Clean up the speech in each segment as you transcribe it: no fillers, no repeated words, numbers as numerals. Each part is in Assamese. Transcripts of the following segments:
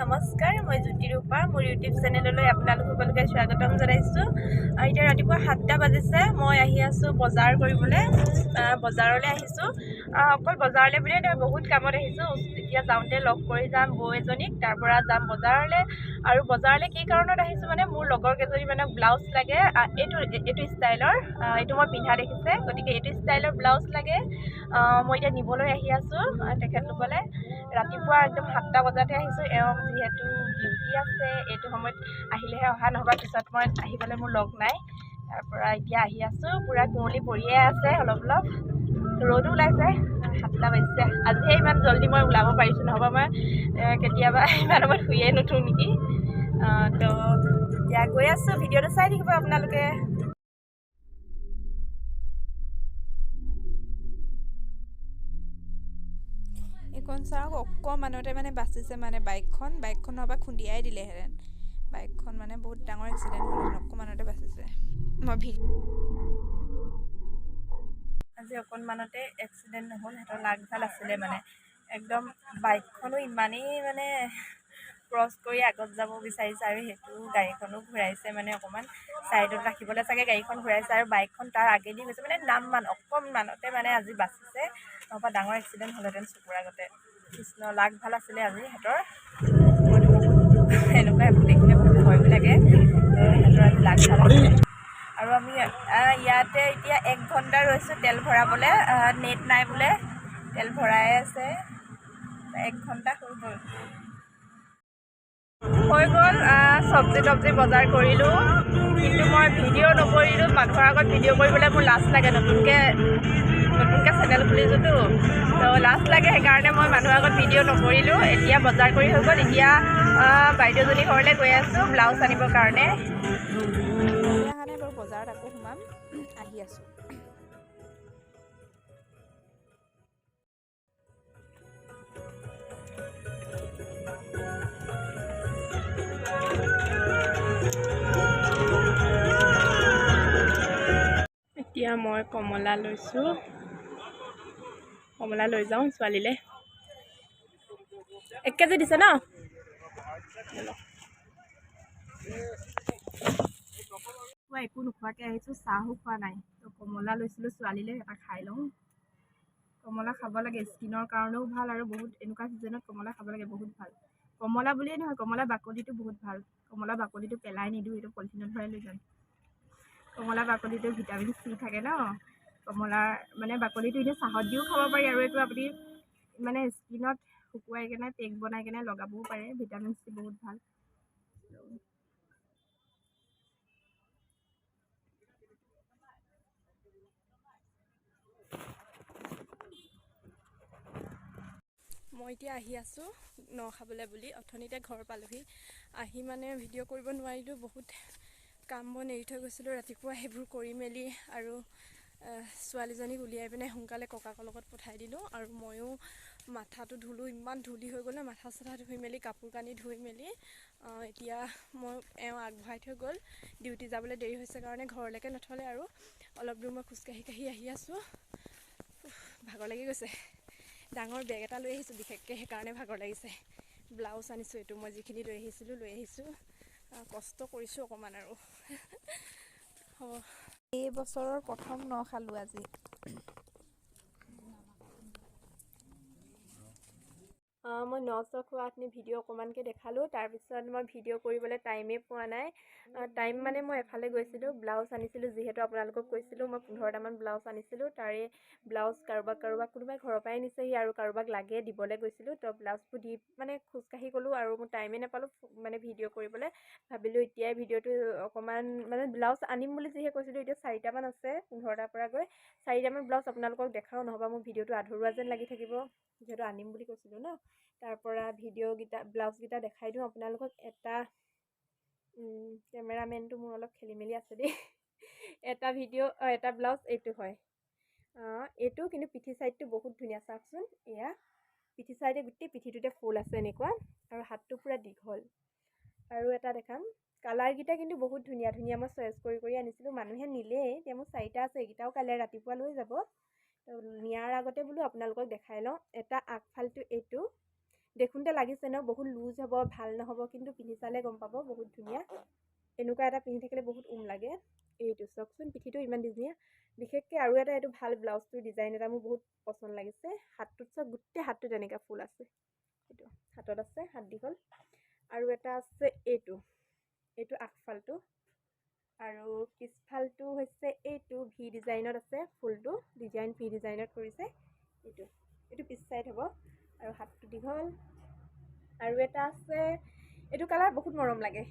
নমস্কাৰ মই জ্যোতি ৰূপা মোৰ ইউটিউব চেনেললৈ আপোনালোক সকলোকে স্বাগতম জনাইছোঁ। এতিয়া ৰাতিপুৱা 7টা বাজিছে। মই আহি আছোঁ বজাৰ কৰিবলৈ। বজাৰলৈ আহিছোঁ। অকল বজাৰলৈ বুলিয়ে নহয়, বহুত কামত আহিছোঁ। এতিয়া যাওঁতে লগ কৰি যাম বৌ এজনীক, তাৰ পৰা যাম বজাৰলৈ। আৰু বজাৰলৈ কি কাৰণত আহিছোঁ মানে মোৰ লগৰ কেইজনীমানক ব্লাউজ লাগে। এইটো ষ্টাইলৰ, এইটো মই পিন্ধা দেখিছে, গতিকে এইটো ষ্টাইলৰ ব্লাউজ লাগে। মই এতিয়া নিবলৈ আহি আছোঁ তেখেতলোকলৈ। ৰাতিপুৱা একদম 7টা বজাতে আহিছোঁ। যিহেতু ডিউটি আছে, এইটো সময়ত আহিলেহে অহা, নহ'বা পিছত মই আহিবলৈ মোৰ লগ নাই। তাৰ পৰা এতিয়া আহি আছোঁ। পূৰা কুঁৱলী পৰিয়ে আছে, অলপ অলপ ৰ'দো ওলাইছে। 7টা বাজিছে। আজিহে ইমান জল্দি মই ওলাব পাৰিছোঁ, নহ'বা মই কেতিয়াবা ইমান সময়ত শুইয়ে নুঠোঁ নেকি। তো এতিয়া গৈ আছোঁ, ভিডিঅ'টো চাই থাকিব আপোনালোকে। এইখন চাওক, অকণমানতে মানে বাচিছে মানে বাইকখন নহবা খুন্দিয়াই দিলেহেঁতেন। বাইকখন মানে বহুত ডাঙৰ এক্সিডেণ্ট হ'লহেঁতেন, অকণমানতে বাচিছে। মই আজি অকণমানতে এক্সিডেণ্ট নহ'ল, সিহঁতৰ লাগ ভাল আছিলে মানে। একদম বাইকখনো ইমানেই মানে ক্ৰছ কৰি আগত যাব বিচাৰিছে, আৰু সেইটো গাড়ীখনো ঘূৰাইছে মানে অকণমান ছাইডত ৰাখিবলৈ চাগে গাড়ীখন ঘূৰাইছে, আৰু বাইকখন তাৰ আগেদি গৈছে মানে অকণমানতে মানে আজি বাচিছে, নহবা ডাঙৰ এক্সিডেণ্ট হ'লহেঁতেন চকুৰ আগতে। কৃষ্ণ, লাগ ভাল আছিলে আজি সিহঁতৰ। মইতো বহুত এনেকুৱা এইবোৰ দেখিলে বহুত ভয়ো লাগে। সিহঁতৰ আজি লাগ ভাল আছিলে। আৰু আমি ইয়াতে এতিয়া 1 ঘণ্টা ৰৈছোঁ তেল ভৰাবলৈ। নেট নাই বোলে, তেল ভৰাই আছে। 1 ঘণ্টা হৈ গ'ল। চব্জি বজাৰ কৰিলোঁ, কিন্তু মই ভিডিঅ' নকৰিলোঁ। মানুহৰ আগত ভিডিঅ' কৰিবলৈ মোৰ লাজ লাগে। নতুনকৈ চেনেল খুলিছোঁতো, তো লাজ লাগে, সেইকাৰণে মই মানুহৰ আগত ভিডিঅ' নকৰিলোঁ। এতিয়া বজাৰ কৰি হৈ গ'ল। এতিয়া বাইদেউজনী ঘৰলৈ গৈ আছোঁ ব্লাউজ আনিবৰ কাৰণে। অহা নাই বাৰু, বজাৰত আকৌ সোমাম, আহি আছোঁ। এতিয়া মই কমলা লৈছোঁ। কমলা লৈ যাওঁ ছোৱালীলৈ। 1 কেজি দিছে ন? মই একো নোখোৱাকৈ আহিছোঁ, চাহো খোৱা নাই। তো কমলা লৈছিলোঁ ছোৱালীলৈ, এটা খাই লওঁ। কমলা খাব লাগে, স্কিনৰ কাৰণেও ভাল, আৰু বহুত এনেকুৱা ছিজনত কমলা খাব লাগে, বহুত ভাল। কমলা বুলিয়ে নহয়, কমলা বাকলিটো বহুত ভাল। কমলা বাকলিটো পেলাই নিদিওঁ, এইটো পলিথিনত ভৰাই লৈ যাম। কমলা বাকলিটো ভিটামিন চি থাকে ন। কমলাৰ মানে বাকলিটো এনেই চাহত দিও খাব পাৰি, আৰু এইটো আপুনি মানে স্কিনত শুকুৱাই কেনে পেক বনাই কেনে লগাবও পাৰে। ভিটামিন চি বহুত ভাল। মই এতিয়া আহি আছোঁ ন খাবলৈ বুলি। অথনিতে ঘৰ পালোহি। আহি মানে ভিডিঅ' কৰিব নোৱাৰিলোঁ, বহুত কাম বন এৰি থৈ গৈছিলোঁ ৰাতিপুৱা, সেইবোৰ কৰি মেলি আৰু ছোৱালীজনীক উলিয়াই পিনে সোনকালে ককাকৰ লগত পঠাই দিলোঁ। আৰু ময়ো মাথাটো ধুলোঁ, ইমান ধূলি হৈ গ'ল ন। মাথা চাথা ধুই মেলি, কাপোৰ কানি ধুই মেলি এতিয়া মই আগবঢ়াই থৈ গ'ল। ডিউটি যাবলৈ দেৰি হৈছে কাৰণে ঘৰলৈকে নথলে, আৰু অলপ দূৰ মই খোজকাঢ়ি আহি আছোঁ। ভাগৰ লাগি গৈছে। ডাঙৰ বেগ এটা লৈ আহিছোঁ বিশেষকৈ, সেইকাৰণে ভাগৰ লাগিছে। ব্লাউজ আনিছোঁ, এইটো মই যিখিনি লৈ আহিছোঁ। কষ্ট কৰিছোঁ অকণমান আৰু। হ'ব, এই বছৰৰ প্ৰথম ন খালোঁ আজি। মই ন খোৱাখিনি ভিডিঅ' অকণমানকৈ দেখালোঁ। তাৰপিছত মই ভিডিঅ' কৰিবলৈ টাইমেই পোৱা নাই। টাইম মানে মই এফালে গৈছিলোঁ, ব্লাউজ আনিছিলোঁ। যিহেতু আপোনালোকক কৈছিলোঁ মই 15টামান ব্লাউজ আনিছিলোঁ। তাৰে ব্লাউজ কাৰোবাক কোনোবাই ঘৰৰ পৰাই নিছেহি, আৰু কাৰোবাক লাগে দিবলৈ গৈছিলোঁ। তো ব্লাউজবোৰ দি মানে খোজকাঢ়ি গ'লোঁ, আৰু মোৰ টাইমেই নাপালোঁ মানে ভিডিঅ' কৰিবলৈ। ভাবিলোঁ এতিয়াই ভিডিঅ'টো অকণমান মানে ব্লাউজ আনিম বুলি যিহে কৈছিলোঁ, এতিয়া 4টামান আছে 15টাৰ পৰা গৈ। 4টামান ব্লাউজ আপোনালোকক দেখাওঁ, নহ'বা মোৰ ভিডিঅ'টো আধৰুৱা যেন লাগি থাকিব, যিহেতু আনিম বুলি কৈছিলোঁ ন। তাৰ পৰা ব্লাউজকেইটা দেখাই দিওঁ আপোনালোকক। কেমেৰামেনটো মোৰ অলপ খেলি মেলি আছে দেই। এটা ব্লাউজ এইটো হয়। এইটো কিন্তু পিঠি চাইডটো বহুত ধুনীয়া, চাওকচোন। এয়া পিঠি চাইডে, গোটেই পিঠিটোতে ফুল আছে এনেকুৱা, আৰু হাতটো পূৰা দীঘল। আৰু এটা দেখাম, কালাৰকেইটা কিন্তু বহুত ধুনীয়া মই চইচ কৰি আনিছিলোঁ। মানুহে নিলেই, এতিয়া মোৰ 4টা আছে, এইকেইটাও কাইলৈ ৰাতিপুৱা লৈ যাব। নিয়াৰ আগতে বোলো আপোনালোকক দেখাই লওঁ। এটা আগফালটো এইটো, দেখোঁতে লাগিছে ন বহুত লুজ হ'ব, ভাল নহ'ব, কিন্তু পিন্ধি চালে গম পাব বহুত ধুনীয়া। এনেকুৱা এটা পিন্ধি থাকিলে বহুত লাগে। এইটো চাওকচোন, পিঠিটো ইমান ধুনীয়া। বিশেষকৈ আৰু এটা এইটো ভাল ব্লাউজটোৰ ডিজাইন এটা মোৰ বহুত পচন্দ লাগিছে। হাতটোত চব গোটেই হাতটোত এনেকুৱা ফুল আছে। এইটো হাতত আছে, হাত দীঘল। আৰু এটা আছে এইটো আগফালটো, আৰু পিছফালটো হৈছে এইটো ভি ডিজাইনত আছে। ফুলটো ডিজাইন ভি ডিজাইনত কৰিছে। এইটো পিছ চাইড হ'ব, আৰু হাতটো দীঘল। আৰু এটা আছে, এইটো কালাৰ বহুত মৰম লাগে।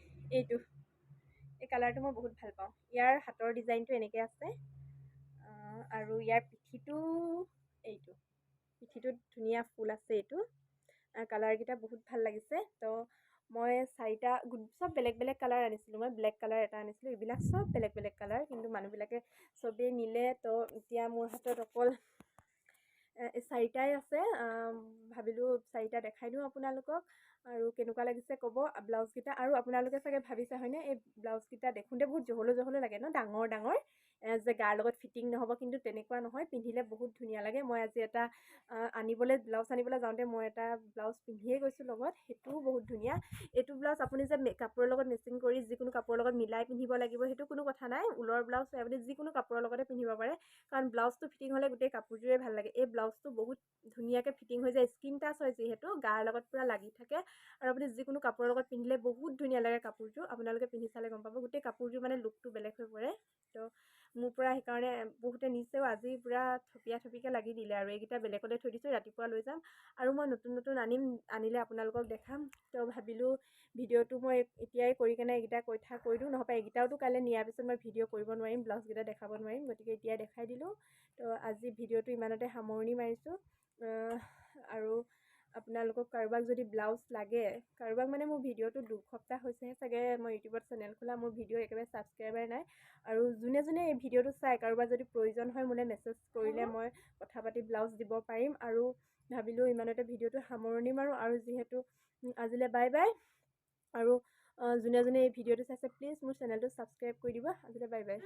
এই কালাৰটো মই বহুত ভাল পাওঁ। ইয়াৰ হাতৰ ডিজাইনটো এনেকৈ আছে, আৰু ইয়াৰ পিঠিটোত ধুনীয়া ফুল আছে। এইটো কালাৰকেইটা বহুত ভাল লাগিছে। তো মই চাৰিটা চব বেলেগ বেলেগ কালাৰ আনিছিলোঁ। মই ব্লেক কালাৰ এটা আনিছিলোঁ। এইবিলাক চব বেলেগ বেলেগ কালাৰ, কিন্তু মানুহবিলাকে চবেই নিলে। তো এতিয়া মোৰ হাতত অকল এই চাৰিটাই আছে। ভাবিলোঁ চাৰিটা দেখাই দিওঁ আপোনালোকক, আৰু কেনেকুৱা লাগিছে ক'ব ব্লাউজকেইটা। আৰু আপোনালোকে চাগে ভাবিছে হয়নে, এই ব্লাউজকেইটা দেখোঁতে বহুত জহলো জহলো লাগে ন, ডাঙৰ ডাঙৰ, যে গাৰ লগত ফিটিং নহ'ব, কিন্তু তেনেকুৱা নহয়, পিন্ধিলে বহুত ধুনীয়া লাগে। মই আজি এটা ব্লাউজ আনিবলৈ যাওঁতে মই এটা ব্লাউজ পিন্ধিয়ে গৈছোঁ লগত, সেইটোও বহুত ধুনীয়া। এইটো ব্লাউজ আপুনি যে কাপোৰৰ লগত মেচিং কৰি যিকোনো কাপোৰৰ লগত মিলাই পিন্ধিব লাগিব সেইটো কোনো কথা নাই। ঊলৰ ব্লাউজ আপুনি যিকোনো কাপোৰৰ লগতে পিন্ধিব পাৰে, কাৰণ ব্লাউজটো ফিটিং হ'লে গোটেই কাপোৰযোৰে ভাল লাগে। এই ব্লাউজটো বহুত ধুনীয়াকৈ ফিটিং হৈ যায়, স্কিন টাচ হয় যিহেতু, গাৰ লগত পূৰা লাগি থাকে। আৰু আপুনি যিকোনো কাপোৰৰ লগত পিন্ধিলে বহুত ধুনীয়া লাগে কাপোৰযোৰ। আপোনালোকে পিন্ধি চালে গম পাব, গোটেই কাপোৰযোৰ মানে লুকটো বেলেগ হৈ পৰে। তো মোৰ পৰা সেইকাৰণে বহুতে নিছেও। আজি পূৰা থপিয়াকৈ লাগি দিলে, আৰু এইকেইটা বেলেগতে থৈ দিছোঁ, ৰাতিপুৱা লৈ যাম। আৰু মই নতুন নতুন আনিলে আপোনালোকক দেখাম। তো ভাবিলোঁ ভিডিঅ'টো মই এতিয়াই কৰি কেনে এইকেইটা কৈ দিওঁ, নহ'বা এইকেইটাওতো কাইলৈ নিয়াৰ পিছত মই ভিডিঅ' কৰিব নোৱাৰিম, ব্লাউজকেইটা দেখাব নোৱাৰিম। গতিকে এতিয়াই দেখাই দিলোঁ। তো আজি ভিডিঅ'টো ইমানতে সামৰণি মাৰিছোঁ। আৰু আপোনালোকক কাৰোবাক যদি ব্লাউজ লাগে, কাৰোবাক মানে মোৰ ভিডিঅ'টো 2 সপ্তাহ হৈছেহে চাগে মই ইউটিউবত চেনেল খোলা, মোৰ ভিডিঅ' একেবাৰে ছাবস্ক্ৰাইবাৰ নাই। আৰু যোনে যোনে এই ভিডিঅ'টো চাই, কাৰোবাৰ যদি প্ৰয়োজন হয় মোলৈ মেছেজ কৰিলে মই কথা পাতি ব্লাউজ দিব পাৰিম। আৰু ভাবিলোঁ ইমানতে ভিডিঅ'টো সামৰণি মাৰোঁ। আৰু যিহেতু আজিলৈ বাই বাই। আৰু যোনে যোনে এই ভিডিঅ'টো চাইছে প্লিজ মোৰ চেনেলটো ছাবস্ক্ৰাইব কৰি দিব। আজিলৈ বাই বাই।